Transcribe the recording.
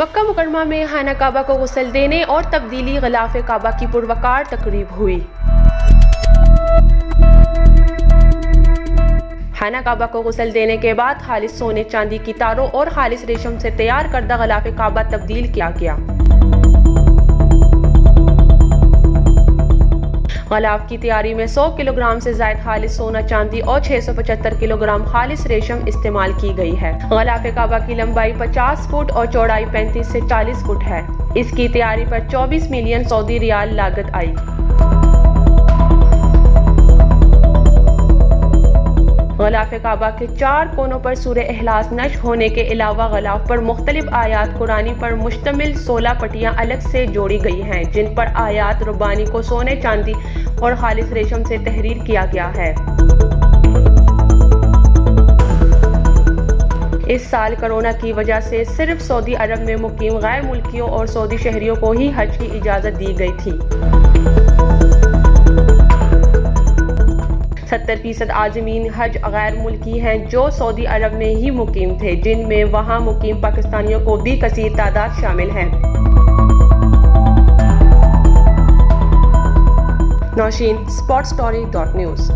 मक्का मुकरमा में खाना काबा को गुस्ल देने और तब्दीली गिलाफ काबा की पुरवकार तकरीब हुई। खाना काबा को गुस्ल देने के बाद खालिस सोने चांदी की तारों और खालिस रेशम से तैयार करदा गिलाफ काबा तब्दील किया गया। गिलाफ की तैयारी में 100 किलोग्राम से ज्यादा खालिस सोना चांदी और 675 किलोग्राम खालिस रेशम इस्तेमाल की गई है। गिलाफ काबा की लंबाई 50 फुट और चौड़ाई 35 से 40 फुट है। इसकी तैयारी पर 24 मिलियन सऊदी रियाल लागत आई। गिलाफ काबा के 4 कोनों पर सूरह इखलास नक्श होने के अलावा गिलाफ पर मुख्तलिफ आयात कुरानी पर मुश्तमिल 16 पट्टियां अलग से जोड़ी गई हैं, जिन पर आयात रुबानी को सोने चांदी और खालिस रेशम से तहरीर किया गया है। इस साल कोरोना की वजह से सिर्फ सऊदी अरब में मुकीम गैर मुल्कियों और सऊदी शहरियों को ही हज की इजाज़त दी गई थी। 70% आज़मीन हज गैर मुल्की हैं जो सऊदी अरब में ही मुकीम थे, जिनमें वहां मुकीम पाकिस्तानियों को भी कसीर तादाद शामिल है। नौशीन, sportstory.news।